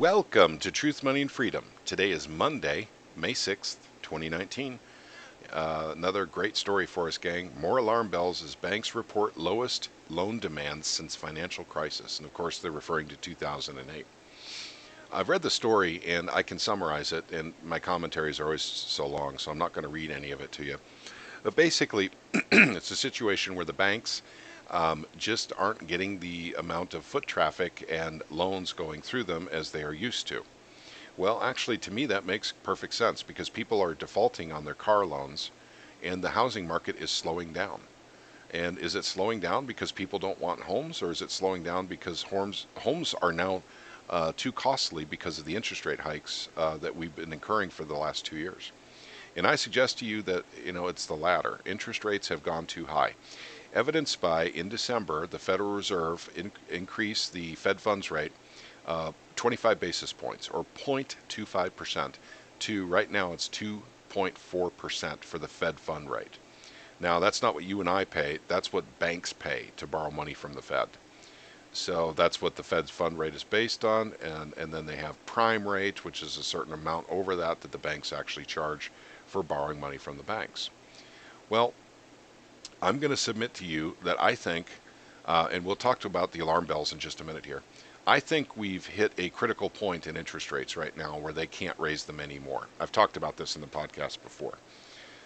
Welcome to Truth, Money, and Freedom. Today is Monday, May 6th, 2019. Another great story for us, gang. More alarm bells as banks report lowest loan demands since financial crisis. And of course, they're referring to 2008. I've read the story and I can summarize it, and my commentaries are always so long, so I'm not going to read any of it to you. But basically, it's a situation where the banks just aren't getting the amount of foot traffic and loans going through them as they are used to. Well, actually, to me, that makes perfect sense because people are defaulting on their car loans and the housing market is slowing down. And is it slowing down because people don't want homes, or is it slowing down because homes are now too costly because of the interest rate hikes that we've been incurring for the last 2 years? And I suggest to you that, it's the latter. Interest rates have gone too high. Evidenced by, in December, the Federal Reserve increased the Fed funds rate 25 basis points, or 0.25%, to right now it's 2.4% for the Fed fund rate. Now, that's not what you and I pay. That's what banks pay to borrow money from the Fed. So that's what the Fed's fund rate is based on. And then they have prime rate, which is a certain amount over that the banks actually charge for borrowing money from the banks. Well, I'm going to submit to you that I think, and we'll talk about the alarm bells in just a minute here, I think we've hit a critical point in interest rates right now where they can't raise them anymore. I've talked about this in the podcast before.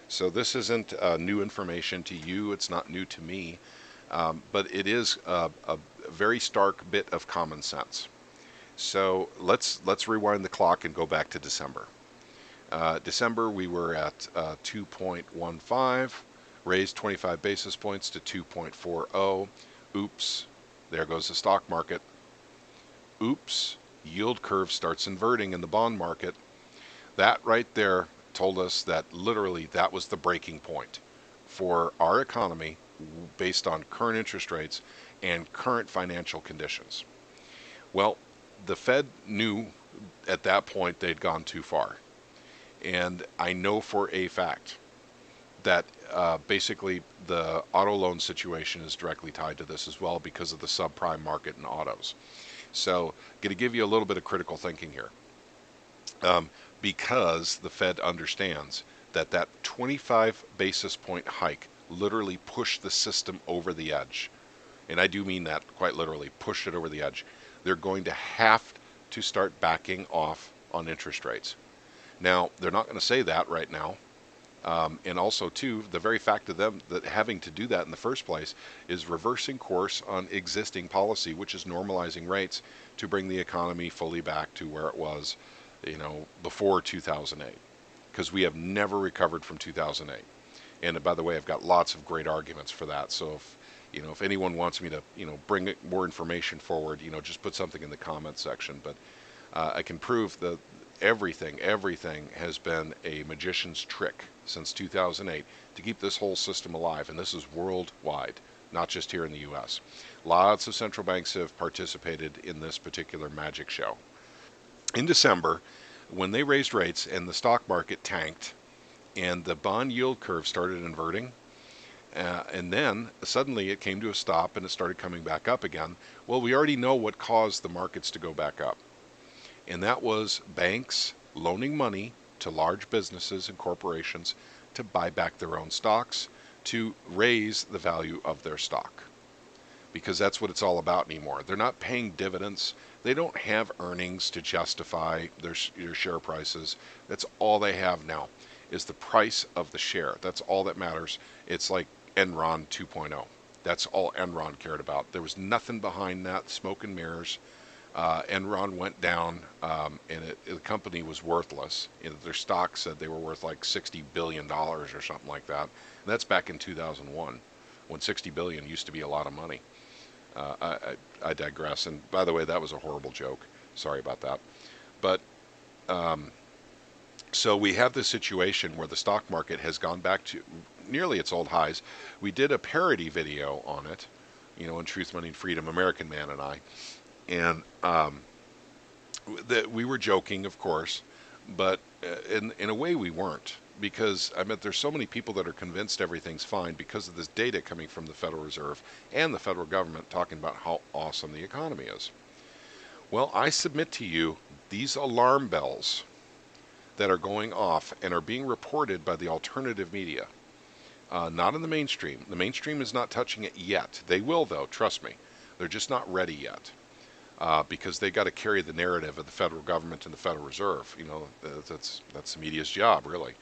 So this isn't new information to you. It's not new to me. But it is a very stark bit of common sense. So let's rewind the clock and go back to December. December, we were at 2.15, raised 25 basis points to 2.40. Oops, there goes the stock market. Oops, yield curve starts inverting in the bond market. That right there told us that literally that was the breaking point for our economy based on current interest rates and current financial conditions. Well, the Fed knew at that point they'd gone too far. And I know for a fact that basically the auto loan situation is directly tied to this as well because of the subprime market in autos. So, going to give you a little bit of critical thinking here. Because the Fed understands that 25 basis point hike literally pushed the system over the edge. And I do mean that quite literally, pushed it over the edge. They're going to have to start backing off on interest rates. Now, they're not going to say that right now. And also, too, the very fact of them that having to do that in the first place is reversing course on existing policy, which is normalizing rates to bring the economy fully back to where it was, before 2008, because we have never recovered from 2008. And by the way, I've got lots of great arguments for that. So if anyone wants me to, bring more information forward, just put something in the comment section. But I can prove that everything has been a magician's trick since 2008 to keep this whole system alive. And this is worldwide, not just here in the U.S. Lots of central banks have participated in this particular magic show. In December, when they raised rates and the stock market tanked and the bond yield curve started inverting, and then suddenly it came to a stop and it started coming back up again. Well, we already know what caused the markets to go back up. And that was banks loaning money to large businesses and corporations to buy back their own stocks, to raise the value of their stock. Because that's what it's all about anymore. They're not paying dividends. They don't have earnings to justify their share prices. That's all they have now is the price of the share. That's all that matters. It's like Enron 2.0. That's all Enron cared about. There was nothing behind that, smoke and mirrors. Enron went down, and the company was worthless. Their stock said they were worth like $60 billion or something like that. And that's back in 2001, when $60 billion used to be a lot of money. I digress. And by the way, that was a horrible joke. Sorry about that. But so we have this situation where the stock market has gone back to nearly its old highs. We did a parody video on it, in Truth, Money, and Freedom, American Man and I. And that we were joking, of course, but in a way we weren't, because there's so many people that are convinced everything's fine because of this data coming from the Federal Reserve and the federal government talking about how awesome the economy is. Well, I submit to you these alarm bells that are going off and are being reported by the alternative media, not in the mainstream. The mainstream is not touching it yet. They will, though, trust me. They're just not ready yet. Because they got to carry the narrative of the federal government and the Federal Reserve. That's the media's job, really.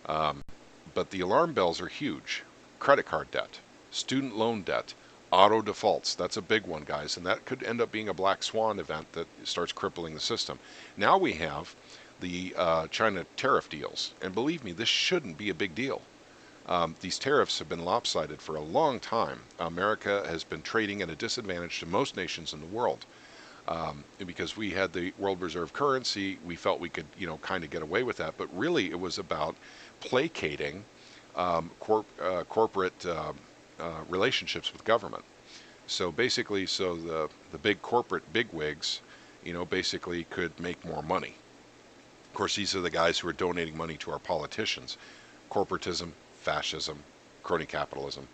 But the alarm bells are huge. Credit card debt, student loan debt, auto defaults. That's a big one, guys, and that could end up being a black swan event that starts crippling the system. Now we have the China tariff deals, and believe me, this shouldn't be a big deal. These tariffs have been lopsided for a long time. America has been trading at a disadvantage to most nations in the world. Because we had the world reserve currency, we felt we could, kind of get away with that. But really, it was about placating corporate relationships with government. So basically, the big corporate bigwigs, basically could make more money. Of course, these are the guys who are donating money to our politicians. Corporatism, fascism, crony capitalism,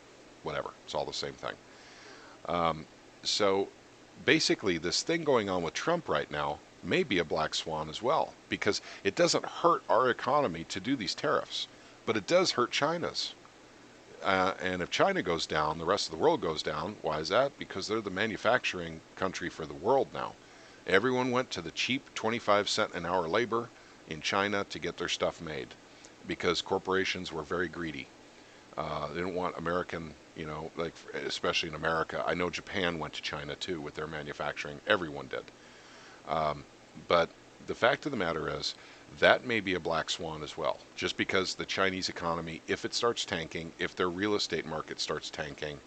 whatever. It's all the same thing. So basically, this thing going on with Trump right now may be a black swan as well, because it doesn't hurt our economy to do these tariffs, but it does hurt China's. And if China goes down, the rest of the world goes down. Why is that? Because they're the manufacturing country for the world now. Everyone went to the cheap 25-cent an hour labor in China to get their stuff made, because corporations were very greedy. They didn't want American, especially in America. I know Japan went to China too with their manufacturing. Everyone did. But the fact of the matter is, that may be a black swan as well. Just because the Chinese economy, if it starts tanking, if their real estate market starts tanking,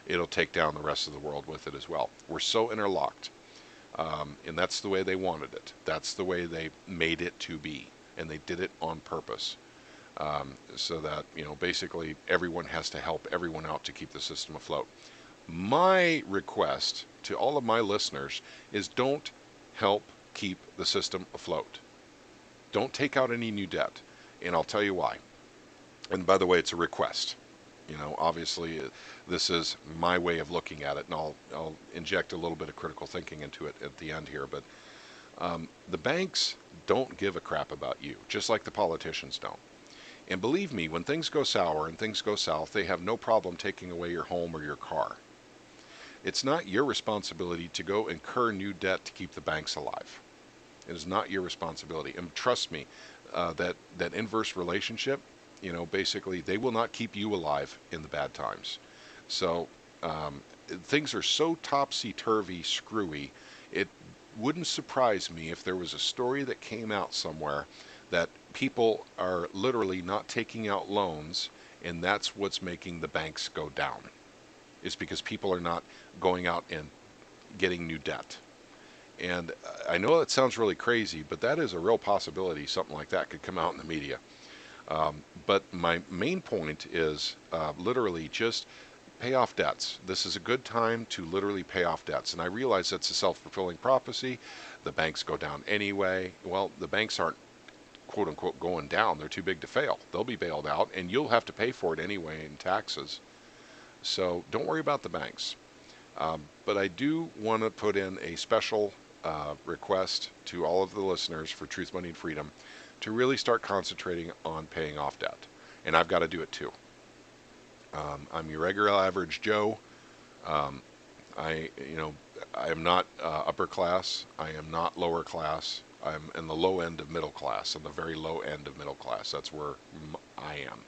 it'll take down the rest of the world with it as well. We're so interlocked. And that's the way they wanted it. That's the way they made it to be. And they did it on purpose. So that, basically everyone has to help everyone out to keep the system afloat. My request to all of my listeners is don't help keep the system afloat. Don't take out any new debt. And I'll tell you why. And by the way, it's a request. Obviously, this is my way of looking at it, and I'll inject a little bit of critical thinking into it at the end here. But the banks don't give a crap about you, just like the politicians don't. And believe me, when things go sour and things go south, they have no problem taking away your home or your car. It's not your responsibility to go incur new debt to keep the banks alive. It is not your responsibility. And trust me, that inverse relationship, basically they will not keep you alive in the bad times. So things are so topsy-turvy, screwy, it wouldn't surprise me if there was a story that came out somewhere that people are literally not taking out loans, and that's what's making the banks go down. It's because people are not going out and getting new debt. And I know that sounds really crazy, but that is a real possibility. Something like that could come out in the media. But my main point is literally just pay off debts. This is a good time to literally pay off debts. And I realize that's a self-fulfilling prophecy. The banks go down anyway. Well, the banks aren't quote unquote going down. They're too big to fail. They'll be bailed out, and you'll have to pay for it anyway in taxes. So don't worry about the banks. But I do want to put in a special request to all of the listeners for Truth, Money, and Freedom to really start concentrating on paying off debt. And I've got to do it too. I'm your regular average Joe. I am not upper class. I am not lower class. I'm in the low end of middle class, on the very low end of middle class. That's where I am.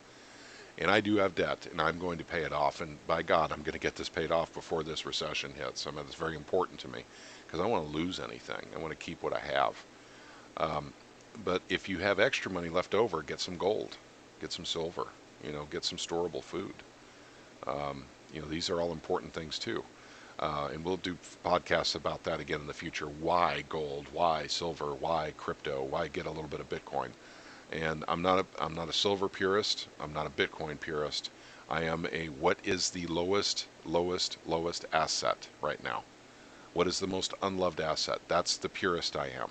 And I do have debt, and I'm going to pay it off. And by God, I'm going to get this paid off before this recession hits. I mean, it's very important to me because I don't want to lose anything. I want to keep what I have. But if you have extra money left over, get some gold, get some silver, get some storable food. These are all important things too. And we'll do podcasts about that again in the future. Why gold? Why silver? Why crypto? Why get a little bit of Bitcoin? And I'm not a silver purist. I'm not a Bitcoin purist. I am what is the lowest asset right now? What is the most unloved asset? That's the purist I am.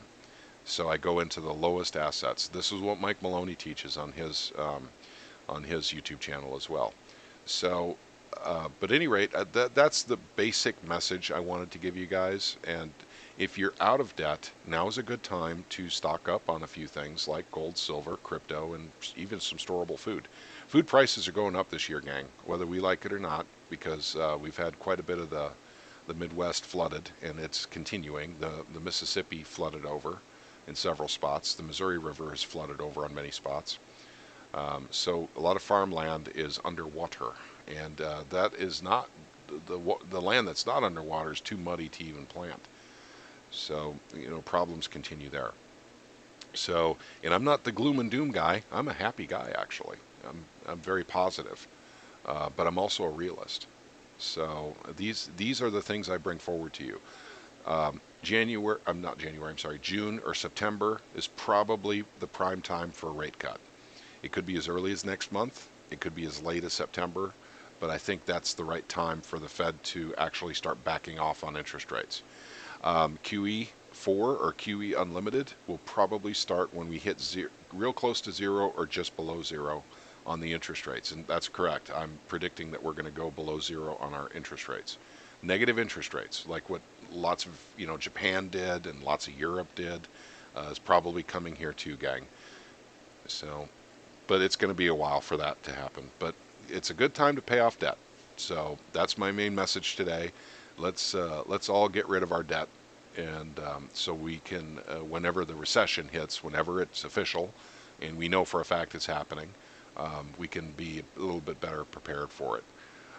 So I go into the lowest assets. This is what Mike Maloney teaches on his YouTube channel as well. So, but at any rate, that's the basic message I wanted to give you guys. And If you're out of debt, now is a good time to stock up on a few things like gold, silver, crypto, and even some storable food. Food prices are going up this year, gang, whether we like it or not, because we've had quite a bit of the Midwest flooded, and it's continuing. The Mississippi flooded over in several spots. The Missouri River has flooded over on many spots. So a lot of farmland is underwater, and that is not the land that's not underwater is too muddy to even plant. So problems continue there. So, and I'm not the gloom and doom guy. I'm a happy guy actually. I'm very positive, but I'm also a realist. So these are the things I bring forward to you. January, I'm not January, I'm sorry, June or September is probably the prime time for a rate cut. It could be as early as next month, it could be as late as September, but I think that's the right time for the Fed to actually start backing off on interest rates. QE4 or QE Unlimited will probably start when we hit real close to zero or just below zero on the interest rates. And that's correct. I'm predicting that we're going to go below zero on our interest rates. Negative interest rates, like what lots of Japan did and lots of Europe did, is probably coming here too, gang. So, but it's going to be a while for that to happen. But it's a good time to pay off debt. So that's my main message today. Let's all get rid of our debt, and so we can, whenever the recession hits, whenever it's official, and we know for a fact it's happening, we can be a little bit better prepared for it.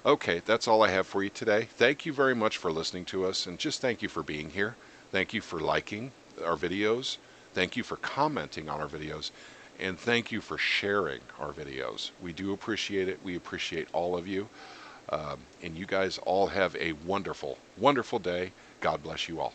Okay, that's all I have for you today. Thank you very much for listening to us, and just thank you for being here. Thank you for liking our videos. Thank you for commenting on our videos. And thank you for sharing our videos. We do appreciate it. We appreciate all of you. And you guys all have a wonderful, wonderful day. God bless you all.